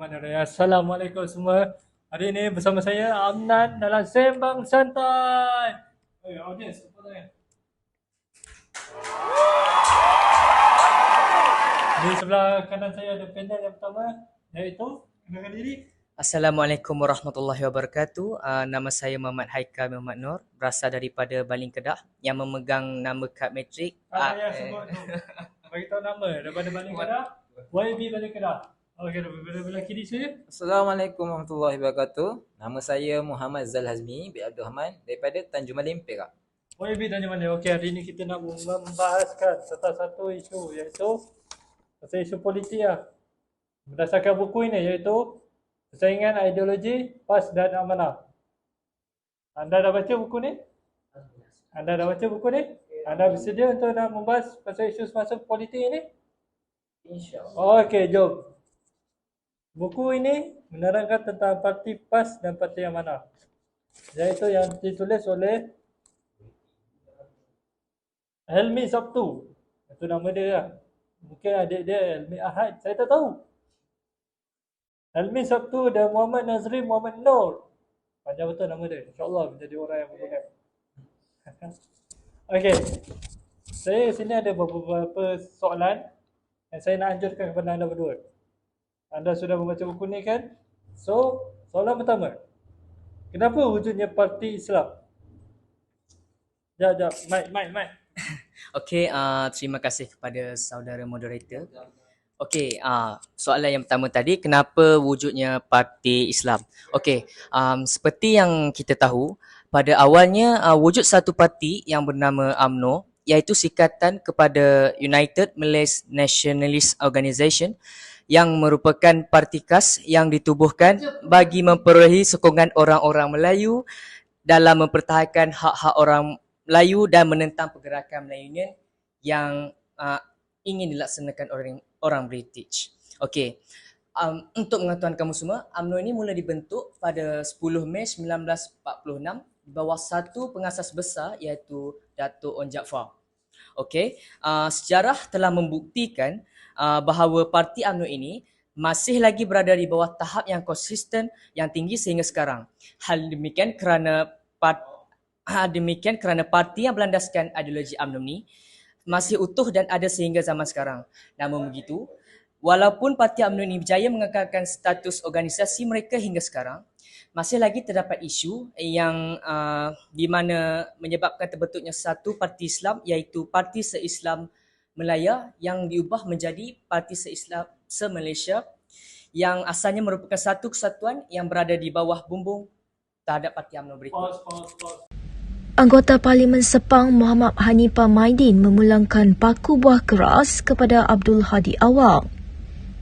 Bismillahirrahmanirrahim. Assalamualaikum semua. Hari ini bersama saya Amnan dalam Sembang Santai. Audience, apa tanya? Di sebelah kanan saya ada panel yang pertama, iaitu kenalkan diri. Assalamualaikum warahmatullahi wabarakatuh. Nama saya Muhammad Haikal Muhammad Nur, berasal daripada Baling Kedah yang memegang nama kad matrik. Tak payah sebut tu. Bagi tahu nama daripada Baling Kedah, YB Baling Kedah. Okey, daripada belah kiri saya. Assalamualaikum warahmatullahi wabarakatuh. Nama saya Muhammad Zal Hazmi bin Abdul Rahman daripada Tanjung Malim, Perak. YB tanya mana? Okey, hari ini kita nak membahaskan tentang satu isu, iaitu pasal isu politik lah. Berdasarkan buku ini, iaitu Persaingan Ideologi, PAS dan Amanah. Anda dah baca buku ni? Anda dah baca buku ni? Anda bersedia untuk nak membahas pasal isu semasa politik ini? InsyaAllah. Okey, jom. Buku ini menerangkan tentang parti PAS dan parti Amanah, iaitu yang ditulis oleh Helmi Sabtu. Itu nama dia lah. Mungkin adik dia Helmi Ahad, saya tak tahu. Helmi Sabtu dan Muhammad Nazri Muhammad Nur. Panjang betul nama dia. InsyaAllah menjadi orang yang berguna. Okey. Saya sini ada beberapa soalan yang saya nak anjurkan kepada anda berdua. Anda sudah membaca buku ni kan? So, soalan pertama. Kenapa wujudnya parti Islam? Sekejap, Mike. Okey, terima kasih kepada saudara moderator. Okey, soalan yang pertama tadi, kenapa wujudnya parti Islam? Okey, seperti yang kita tahu, pada awalnya wujud satu parti yang bernama UMNO, iaitu Sikatan kepada United Malays Nationalist Organisation, yang merupakan parti khas yang ditubuhkan bagi memperolehi sokongan orang-orang Melayu dalam mempertahankan hak-hak orang Melayu dan menentang pergerakan Melayunian yang ingin dilaksanakan orang British. Okey. Untuk pengetahuan kamu semua, UMNO ini mula dibentuk pada 10 Mei 1946 di bawah satu pengasas besar iaitu Datuk Onn Jaafar. Okey, sejarah telah membuktikan bahawa parti UMNO ini masih lagi berada di bawah tahap yang konsisten yang tinggi sehingga sekarang. Hal demikian kerana parti yang berlandaskan ideologi UMNO ini masih utuh dan ada sehingga zaman sekarang. Namun begitu, walaupun parti UMNO ini berjaya mengekalkan status organisasi mereka hingga sekarang, masih lagi terdapat isu yang di mana menyebabkan terbentuknya satu parti Islam, iaitu Parti Se-Islam Melaya yang diubah menjadi Parti Se-Islam Se-Malaysia yang asalnya merupakan satu kesatuan yang berada di bawah bumbung terhadap parti UMNO berikut. Pause. Anggota Parlimen Sepang Muhammad Hanifah Maidin memulangkan paku buah keras kepada Abdul Hadi Awang.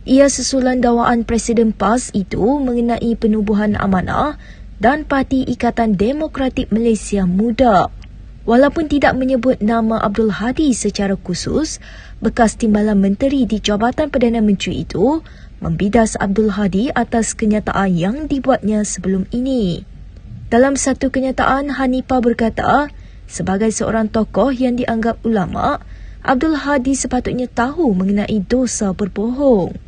Ia susulan dakwaan Presiden PAS itu mengenai penubuhan amanah dan Parti Ikatan Demokratik Malaysia Muda. Walaupun tidak menyebut nama Abdul Hadi secara khusus, bekas timbalan menteri di Jabatan Perdana Menteri itu membidas Abdul Hadi atas kenyataan yang dibuatnya sebelum ini. Dalam satu kenyataan, Hanifah berkata, sebagai seorang tokoh yang dianggap ulama, Abdul Hadi sepatutnya tahu mengenai dosa berbohong.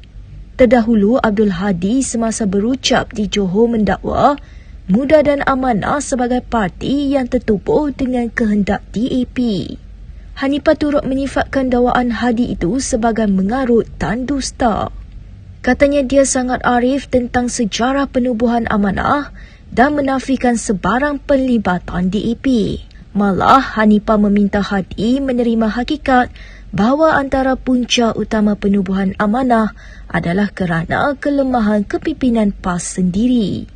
Terdahulu, Abdul Hadi semasa berucap di Johor mendakwa Muda dan Amanah sebagai parti yang tertubuh dengan kehendak DAP. Hanifah turut menyifatkan dakwaan Hadi itu sebagai mengarut dan dusta. Katanya dia sangat arif tentang sejarah penubuhan amanah dan menafikan sebarang penlibatan DAP. Malah, Hanifah meminta Hadi menerima hakikat bahawa antara punca utama penubuhan amanah adalah kerana kelemahan kepimpinan PAS sendiri.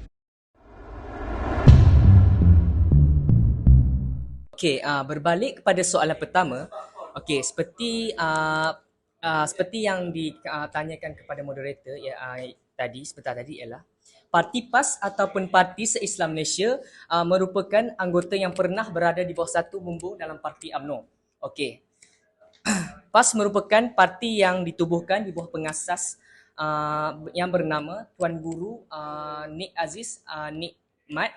Okey, berbalik kepada soalan pertama. Okey, seperti yang ditanyakan kepada moderator sebentar tadi ialah Parti PAS ataupun Parti Se-Islam Malaysia merupakan anggota yang pernah berada di bawah satu bumbung dalam Parti UMNO. Okey. PAS merupakan parti yang ditubuhkan di bawah pengasas yang bernama Tuan Guru Nik Aziz Nik Mat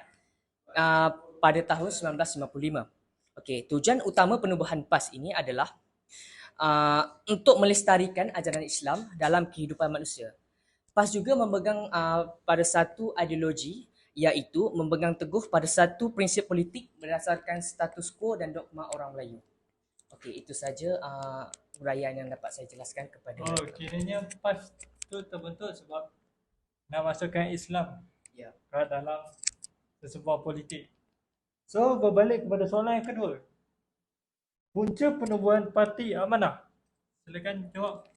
pada tahun 1955. Okey, tujuan utama penubuhan PAS ini adalah untuk melestarikan ajaran Islam dalam kehidupan manusia. PAS juga memegang pada satu ideologi, iaitu memegang teguh pada satu prinsip politik berdasarkan status quo dan dogma orang Melayu. Okey, itu saja uraian yang dapat saya jelaskan kepada. Oh, kiranya PAS tu terbentuk sebab nak masukkan Islam Ya. ke dalam sesebuah politik. So, berbalik kepada soalan yang kedua. Punca penubuhan Parti Amanah. Silakan jawab.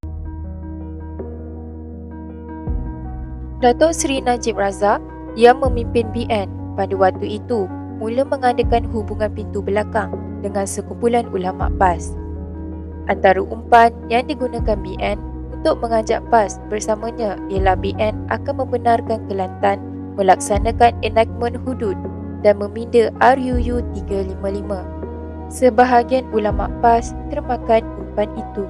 Datuk Seri Najib Razak yang memimpin BN pada waktu itu mula mengadakan hubungan pintu belakang dengan sekumpulan ulama PAS. Antara umpan yang digunakan BN untuk mengajak PAS bersamanya ialah BN akan membenarkan Kelantan melaksanakan enactment hudud dan meminda RUU 355. Sebahagian ulama PAS termakan umpan itu.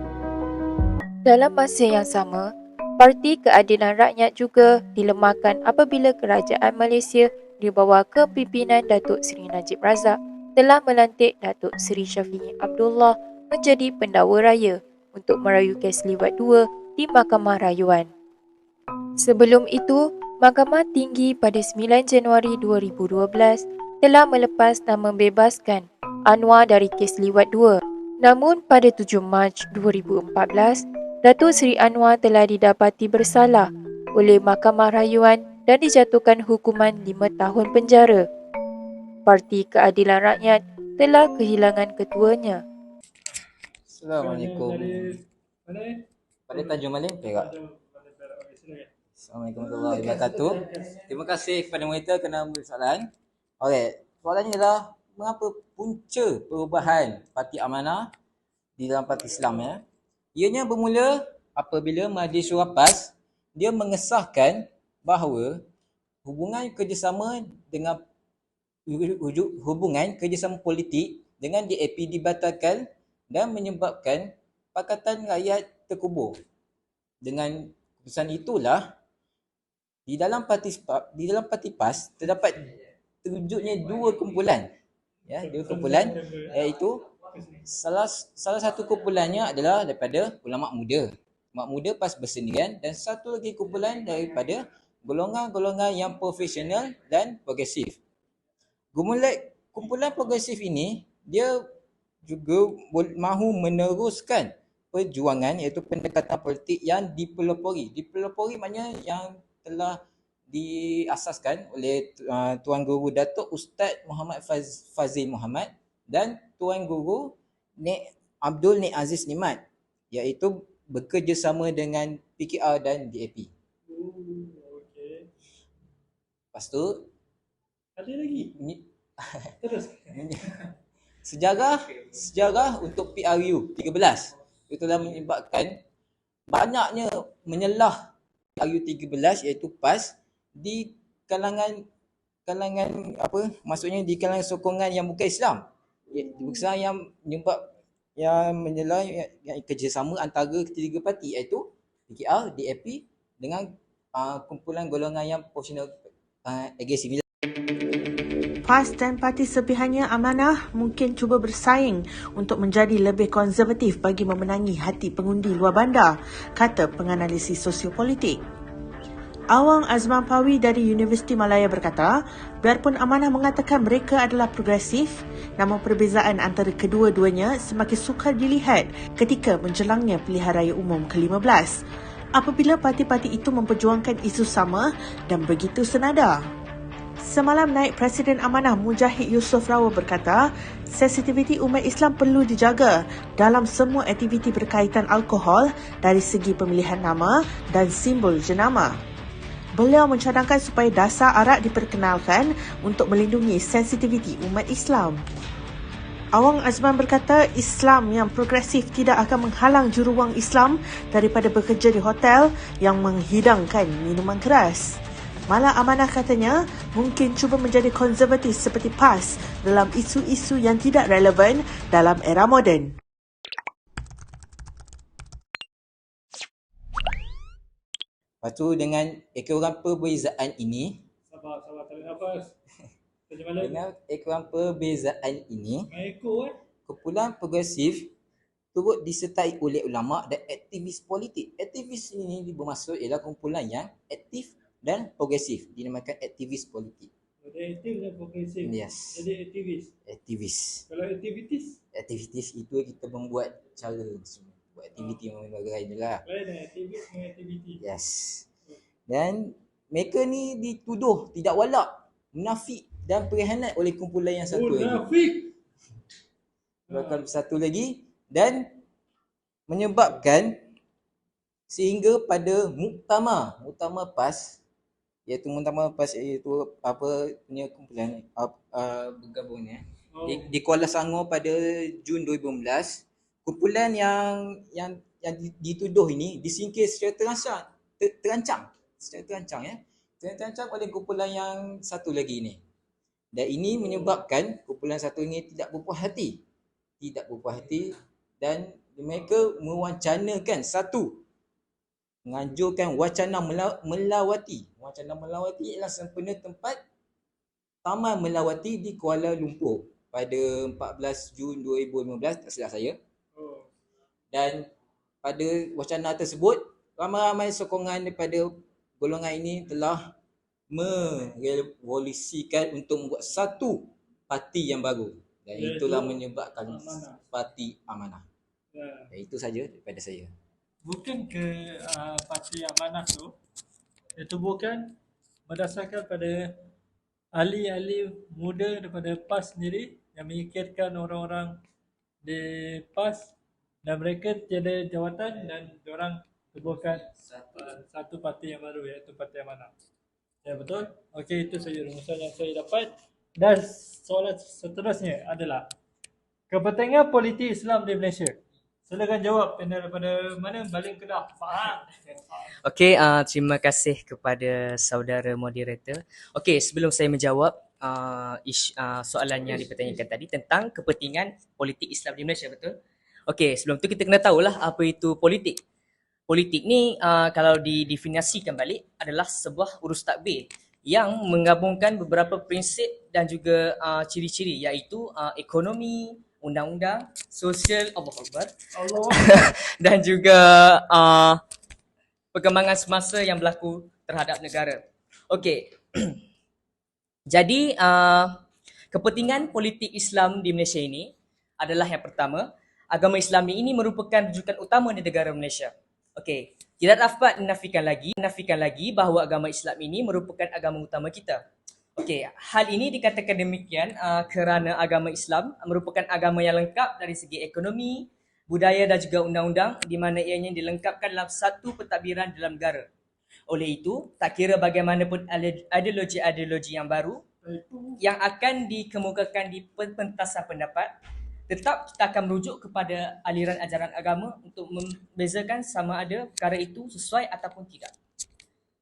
Dalam masa yang sama, Parti Keadilan Rakyat juga dilemahkan apabila kerajaan Malaysia di bawah kepimpinan Datuk Seri Najib Razak telah melantik Datuk Seri Syafiee Abdullah menjadi pendakwa raya untuk merayu kes liwat 2 di Mahkamah Rayuan. Sebelum itu, Mahkamah Tinggi pada 9 Januari 2012 telah melepas dan membebaskan Anwar dari kes liwat 2. Namun pada 7 Mac 2014, Datuk Seri Anwar telah didapati bersalah oleh Mahkamah Rayuan dan dijatuhkan hukuman 5 tahun penjara. Parti Keadilan Rakyat telah kehilangan ketuanya. Assalamualaikum. Dari mana ni? Pada Tanjung Malim, Perak. Pada Perak. Okey, silakan. Assalamualaikum warahmatullahi wabarakatuh. Terima kasih kepada mereka kerana memberi soalan. Okey, soalannya ialah mengapa punca perubahan Parti Amanah di dalam Parti Islam ya? Ianya bermula apabila Majlis Syura PAS dia mengesahkan bahawa hubungan kerjasama dengan hubungan kerjasama politik dengan DAP dibatalkan dan menyebabkan Pakatan Rakyat terkubur. Dengan keputusan itulah di dalam parti PAS terdapat terwujudnya dua kumpulan. Ya, dua kumpulan iaitu salah satu kumpulannya adalah daripada ulama muda. Ulama muda PAS bersendirian dan satu lagi kumpulan daripada golongan-golongan yang profesional dan progresif. Kumpulan progresif ini dia juga mahu meneruskan perjuangan iaitu pendekatan politik yang dipelopori. Dipelopori maknanya yang telah diasaskan oleh Tuan Guru Datuk Ustaz Muhammad Fazil Muhammad dan Tuan Guru Nik Abdul Nik Aziz Nimat, iaitu bekerjasama dengan PKR dan DAP. Okey. Lepas tu Ada lagi? Terus. sejarah untuk PRU 13 itu telah menyebabkan banyaknya menyelah PRU 13 iaitu PAS di kalangan maksudnya di kalangan sokongan yang bukan Islam. Bukan yang menyelah yang kerjasama antara ketiga parti iaitu PKR, DAP dengan kumpulan golongan yang profesional agresif. PAS dan parti sebihannya Amanah mungkin cuba bersaing untuk menjadi lebih konservatif bagi memenangi hati pengundi luar bandar, kata penganalisis sosiopolitik. Awang Azman Pawi dari Universiti Malaya berkata, biarpun Amanah mengatakan mereka adalah progresif, namun perbezaan antara kedua-duanya semakin sukar dilihat ketika menjelangnya pilihan raya umum ke-15, apabila parti-parti itu memperjuangkan isu sama dan begitu senada. Semalam naib Presiden Amanah Mujahid Yusof Rawa berkata, sensitiviti umat Islam perlu dijaga dalam semua aktiviti berkaitan alkohol dari segi pemilihan nama dan simbol jenama. Beliau mencadangkan supaya dasar arak diperkenalkan untuk melindungi sensitiviti umat Islam. Awang Azman berkata, Islam yang progresif tidak akan menghalang juruwang Islam daripada bekerja di hotel yang menghidangkan minuman keras. Malah Amanah katanya mungkin cuba menjadi konservatif seperti PAS dalam isu-isu yang tidak relevan dalam era moden. Lepas tu dengan ekoran perbezaan ini, Sabar, tarik nafas. Macam mana? dengan ekoran perbezaan ini, Ekor kumpulan progresif turut disertai oleh ulama dan aktivis politik. Aktivis ini bermaksud ialah kumpulan yang aktif dan progresif, dinamakan aktivis politik. Dia aktif dan progresif. Yes. Jadi aktivis. Aktivis. Kalau aktivitis, Aktivitis itu kita membuat cara semua. Buat aktiviti lain je lah. lain dah aktivis dengan aktiviti. Yes. Dan mereka ni dituduh tidak walak, munafik dan berkhianat oleh kumpulan yang satu lagi. Munafik. Bahkan satu lagi dan menyebabkan sehingga pada muktamar PAS, iaitu muktamar PAS iaitu apa punya kumpulan bergabungnya di Kuala Selangor pada Jun 2015, kumpulan yang dituduh ini disingkir secara terancang oleh kumpulan yang satu lagi ni. Dan ini menyebabkan kumpulan satu ini tidak berpuas hati dan mereka mewancanakan menganjurkan wacana melawati. Wacana melawati ialah sempena tempat Taman Melawati di Kuala Lumpur pada 14 Jun 2015, tak silap saya. Dan pada wacana tersebut, ramai-ramai sokongan daripada golongan ini telah merevolusikan untuk membuat satu parti yang baru. Dan itulah menyebabkan Parti Amanah. Dan itu saja daripada saya. Bukan ke Parti Amanah tu, itu bukan berdasarkan pada ahli-ahli muda daripada PAS sendiri yang memikirkan orang-orang di PAS dan mereka tiada jawatan dan diorang tubuhkan satu parti yang baru iaitu Parti Amanah. Ya betul? Okey, itu saja rumusan yang saya dapat. Dan soalan seterusnya adalah kepentingan politik Islam di Malaysia. Silakan jawab panel daripada mana? Baling Kedah. Faham? Okey, terima kasih kepada saudara moderator. Okey, sebelum saya menjawab soalan yang dipertanyakan tadi tentang kepentingan politik Islam di Malaysia, betul? Okey, sebelum tu kita kena tahulah apa itu politik. Politik ni kalau didefinisikan balik adalah sebuah urus takbir yang menggabungkan beberapa prinsip dan juga ciri-ciri iaitu ekonomi, undang-undang, sosial, dan juga perkembangan semasa yang berlaku terhadap negara. Okey. Jadi kepentingan politik Islam di Malaysia ini adalah yang pertama, agama Islam ini merupakan rujukan utama di negara Malaysia. Okey, tidak dapat dinafikan lagi bahawa agama Islam ini merupakan agama utama kita. Okey, hal ini dikatakan demikian kerana agama Islam merupakan agama yang lengkap dari segi ekonomi, budaya dan juga undang-undang di mana ianya dilengkapkan dalam satu pentadbiran dalam negara. Oleh itu, tak kira bagaimanapun ideologi-ideologi yang baru yang akan dikemukakan di pentasan pendapat, tetap kita akan merujuk kepada aliran ajaran agama untuk membezakan sama ada perkara itu sesuai ataupun tidak.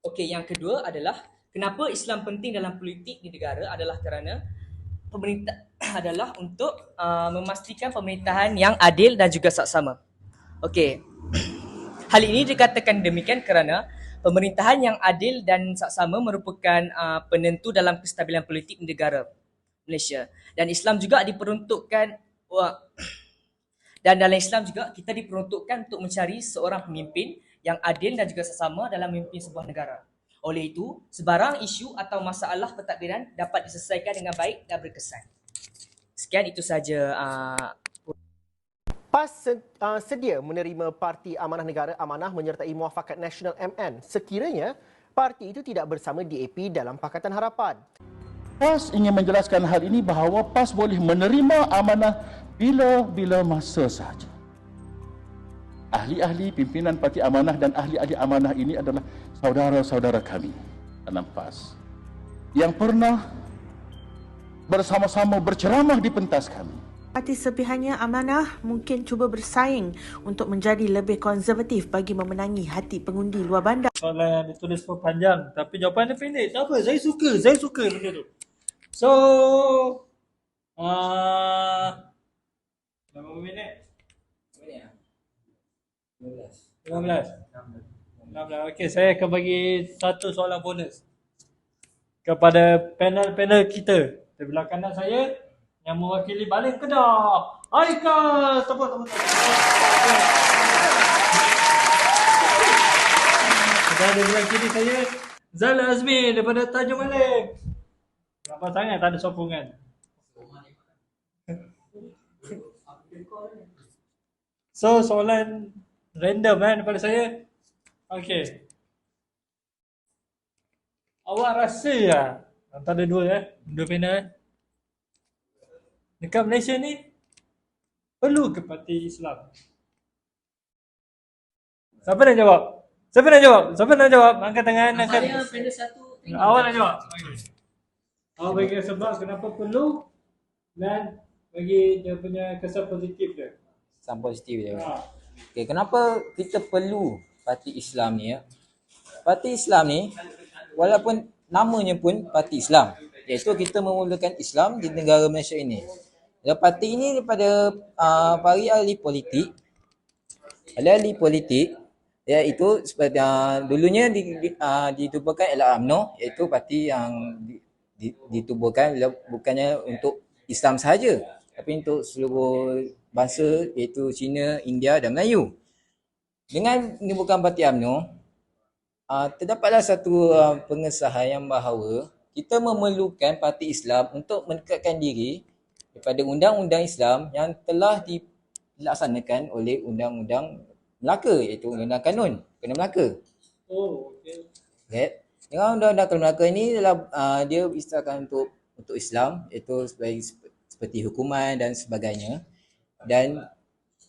Okey, yang kedua adalah kenapa Islam penting dalam politik di negara adalah kerana pemerintah adalah untuk memastikan pemerintahan yang adil dan juga saksama. Okey. Hal ini dikatakan demikian kerana pemerintahan yang adil dan saksama merupakan penentu dalam kestabilan politik di negara Malaysia. Dan Islam juga diperuntukkan dan dalam Islam juga kita diperuntukkan untuk mencari seorang pemimpin yang adil dan juga saksama dalam memimpin sebuah negara. Oleh itu, sebarang isu atau masalah pentadbiran dapat diselesaikan dengan baik dan berkesan. Sekian, itu saja. PAS sedia menerima Parti Amanah Negara Amanah menyertai Muafakat Nasional MN sekiranya parti itu tidak bersama DAP dalam Pakatan Harapan. PAS ingin menjelaskan hal ini bahawa PAS boleh menerima amanah bila-bila masa sahaja. Ahli-ahli pimpinan Parti Amanah dan ahli-ahli amanah ini adalah saudara-saudara kami dalam PAS yang pernah bersama-sama berceramah di pentas kami. Parti sebihannya Amanah mungkin cuba bersaing untuk menjadi lebih konservatif bagi memenangi hati pengundi luar bandar. Soalan yang ditulis pun panjang tapi jawapan dia pendek. Tak apa, saya suka benda tu. So, berapa minit? 15. Okey, saya akan bagi satu soalan bonus kepada panel-panel kita. Di belah kanan saya yang mewakili Baling Kedah. Haikal, tepuk. Dan di belah kiri saya, Zal Azmi daripada Tanjung Malim. Nampak sangat tak ada sokongan. So, soalan random daripada saya. Okey. Awak rasa antara dua panel dekat Malaysia ni perlu ke parti Islam? Siapa nak jawab? Angkat tangan. Saya panel satu. Awak nak jawab? Okay. Awak bagi sebab kenapa perlu dan bagi dia punya kesan positif dia. Kesan positif dia. Ha. Okay, kenapa kita perlu parti Islam ni ya? Parti Islam ni walaupun namanya pun parti Islam, iaitu kita memulakan Islam di negara Malaysia ini. Dan parti ini daripada para ahli politik, iaitu seperti dulunya ditubuhkan oleh UMNO, iaitu parti yang ditubuhkan bukannya untuk Islam sahaja, tapi untuk seluruh bangsa, iaitu Cina, India dan Melayu. Dengan menimbulkan parti UMNO, terdapatlah satu pengesahan yang bahawa kita memerlukan parti Islam untuk mendekatkan diri daripada undang-undang Islam yang telah dilaksanakan oleh undang-undang Melaka, iaitu undang-undang kanun Kedah Melaka. Oh, okey. Okay. Dengan undang-undang Kedah Melaka ini adalah dia istilahkan untuk Islam, iaitu seperti hukuman dan sebagainya. Dan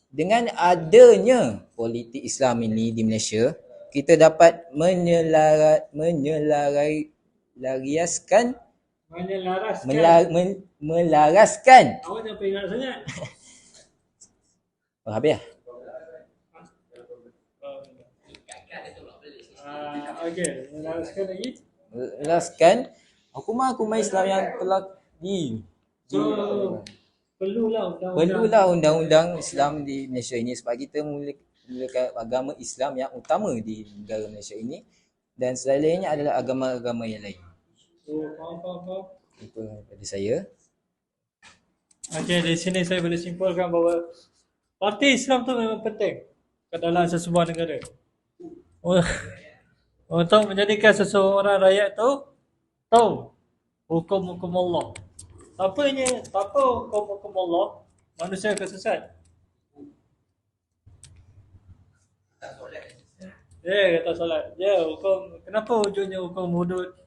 dengan adanya politik Islam ini di Malaysia, kita dapat melaraskan. Awak jangan peringat sangat. Habis lah. Okey, melaraskan lagi. Melaraskan hukuman-hukuman Islam yang telah perlulah undang-undang Islam di Malaysia ini sebab kita memulakan agama Islam yang utama di negara Malaysia ini dan selainnya adalah agama-agama yang lain. Faham. Itu daripada saya. Okey, di sini saya boleh simpulkan bahawa parti Islam tu memang penting ke dalam sesebuah negara. Untuk menjadikan seseorang rakyat tu tahu hukum-hukum Allah. Tanpa hukum-hukum Allah, manusia akan sesat. Kata solat. Hukum. Kenapa wujudnya hukum hudud?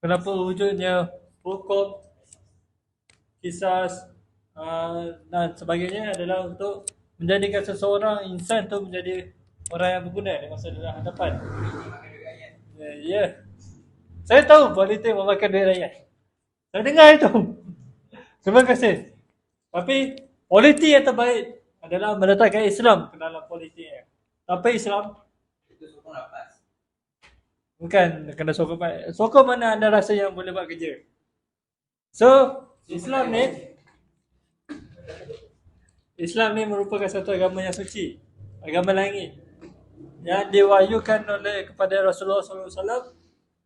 Kenapa wujudnya hukum kisas dan sebagainya adalah untuk menjadikan seseorang insan tu menjadi orang yang berguna di masa hadapan. Saya tahu politik memakan duit rakyat. Saya dengar itu. Terima kasih. Tapi politik yang terbaik adalah meletakkan Islam ke dalam politiknya. Tanpa Islam, bukan kena sokong. Sokong mana anda rasa yang boleh buat kerja. So, Islam ni merupakan satu agama yang suci. Agama langit. Yang diwahyukan kepada Rasulullah SAW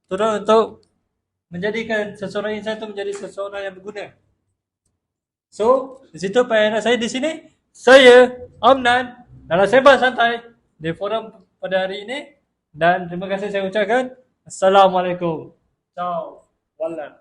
turun untuk menjadikan seseorang insan itu menjadi seseorang yang berguna. So, di situ peranan saya di sini, saya Amnan dalam Sembang Santai di forum pada hari ini dan terima kasih saya ucapkan. Assalamualaikum. Ciao. Wallah.